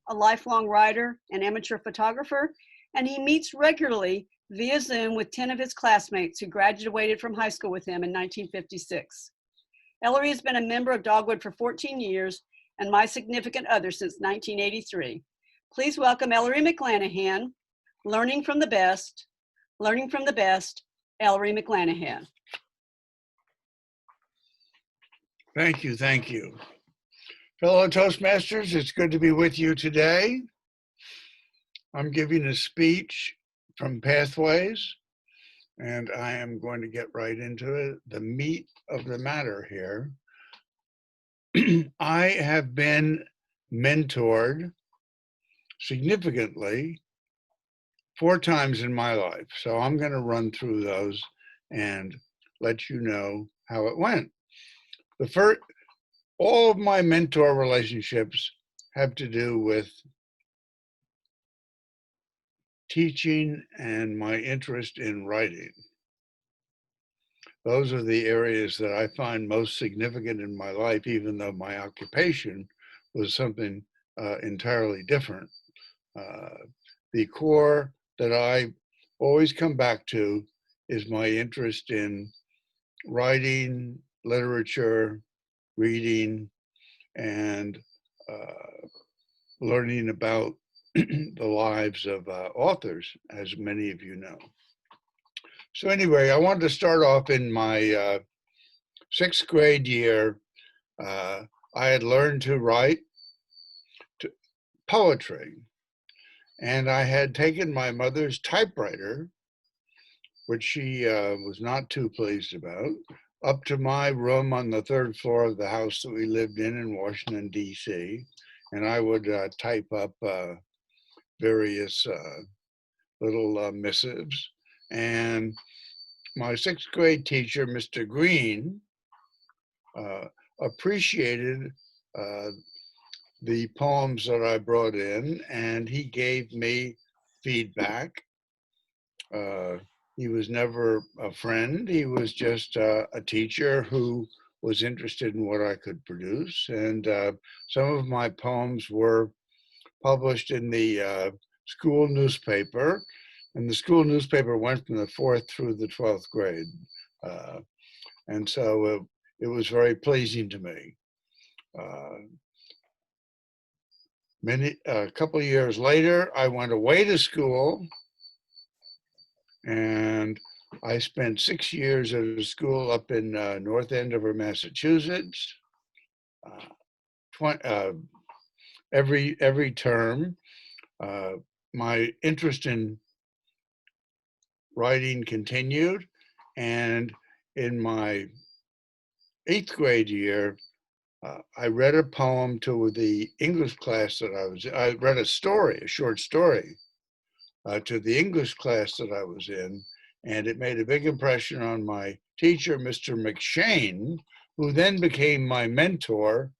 a lifelong writer, and amateur photographer, and he meets regularly via Zoom with 10 of his classmates who graduated from high school with him in 1956. Ellery has been a member of Dogwood for 14 years and my significant other since 1983. Please welcome Ellery McClanahan, learning from the best, Ellery McClanahan. Thank you, thank you. Fellow Toastmasters, it's good to be with you today. I'm giving a speech from Pathways, and I am going to get right into it. The meat of the matter here. I have been mentored significantly 4 times in my life, so I'm going to run through those and let you know how it went. All of my mentor relationships have to do with teaching and my interest in writing. Those are the areas that I find most significant in my life, even though my occupation was something entirely different. The core that I always come back to is my interest in writing, literature, reading, and learning about the lives of authors, as many of you know. So anyway, I wanted to start off in my 6th grade year. I had learned to write poetry, and I had taken my mother's typewriter, which she was not too pleased about, up to my room on the 3rd floor of the house that we lived in Washington, D.C., and I would type up various little missives. And my 6th grade teacher, Mr. Green, appreciated the poems that I brought in, and he gave me feedback. He was never a friend. He was just a teacher who was interested in what I could produce. And some of my poems were published in the school newspaper. And the school newspaper went from the 4th through the 12th grade. And so it was very pleasing to me. A couple of years later, I went away to school, and I spent 6 years at a school up in North Andover, Massachusetts. Every term, my interest in writing continued, and in my 8th grade year, I read a poem to the English class that I read a short story to the English class that I was in, and it made a big impression on my teacher, Mr. McShane, who then became my mentor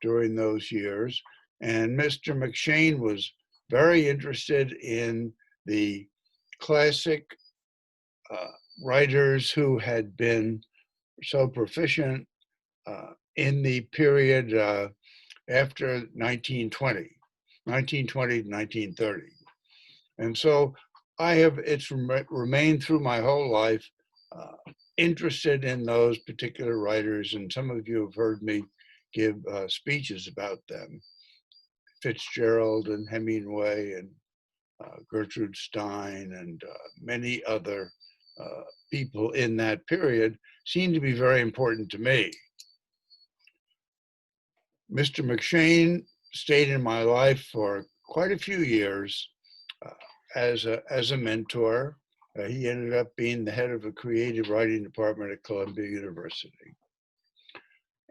during those years. And Mr. McShane was very interested in the classic writers who had been so proficient in the period after 1920 to 1930. And so it's remained through my whole life interested in those particular writers, and some of you have heard me give speeches about them. Fitzgerald and Hemingway and Gertrude Stein and many other people in that period seem to be very important to me. Mr. McShane stayed in my life for quite a few years as a mentor. He ended up being the head of the creative writing department at Columbia University.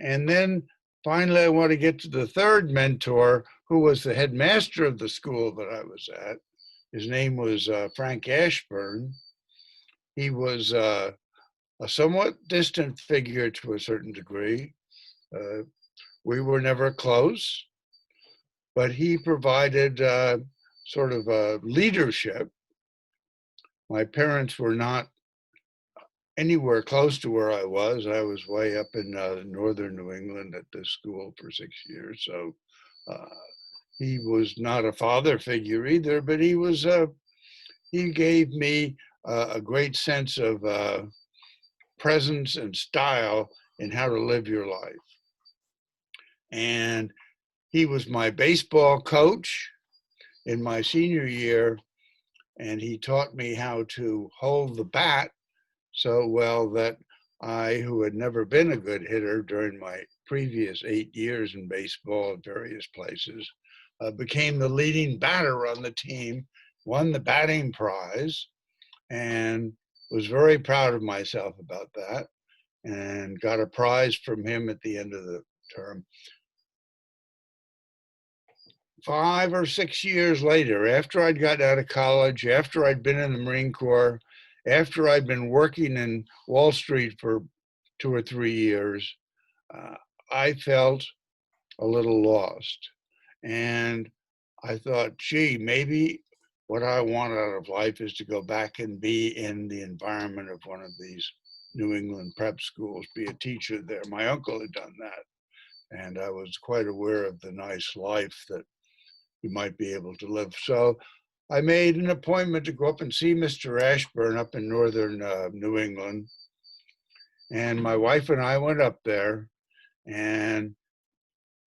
And then finally, I want to get to the third mentor, who was the headmaster of the school that I was at. His name was Frank Ashburn. He was a somewhat distant figure to a certain degree. We were never close, but he provided sort of leadership. My parents were not anywhere close to where I was. I was way up in northern New England at this school for 6 years. So Uh, he was not a father figure either, but he gave me a great sense of presence and style in how to live your life. And he was my baseball coach in my senior year, and he taught me how to hold the bat so well that I, who had never been a good hitter during my previous 8 years in baseball at various places, became the leading batter on the team, won the batting prize, and was very proud of myself about that, and got a prize from him at the end of the term. 5 or 6 years later, after I'd gotten out of college, after I'd been in the Marine Corps, after I'd been working in Wall Street for 2 or 3 years, uh, I felt a little lost. And I thought, gee, maybe what I want out of life is to go back and be in the environment of one of these New England prep schools, be a teacher there. My uncle had done that, and I was quite aware of the nice life that you might be able to live. So I made an appointment to go up and see Mr. Ashburn up in northern New England. And my wife and I went up there, and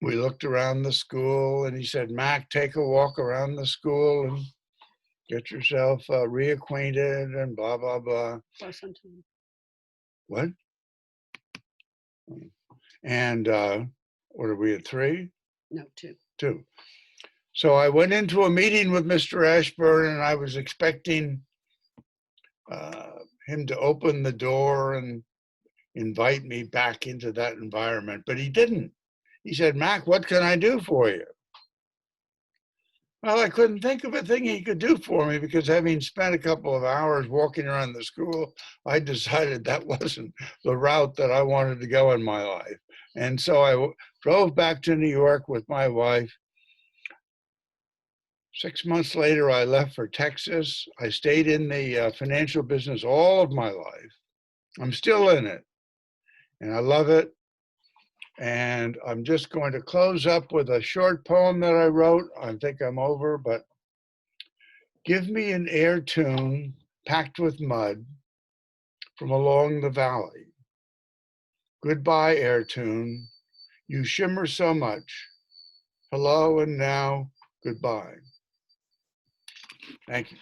we looked around the school, and he said, Mac, take a walk around the school and get yourself reacquainted and blah, blah, blah. What? And what are we at, 3? No, 2. 2. So I went into a meeting with Mr. Ashburn, and I was expecting him to open the door and invite me back into that environment, but he didn't. He said, Mac, what can I do for you? Well, I couldn't think of a thing he could do for me, because having spent a couple of hours walking around the school, I decided that wasn't the route that I wanted to go in my life. And so I drove back to New York with my wife. 6 months later, I left for Texas. I stayed in the financial business all of my life. I'm still in it, and I love it. And I'm just going to close up with a short poem that I wrote. I think I'm over, but give me an air tune packed with mud from along the valley. Goodbye, air tune. You shimmer so much. Hello and now, goodbye. Thank you.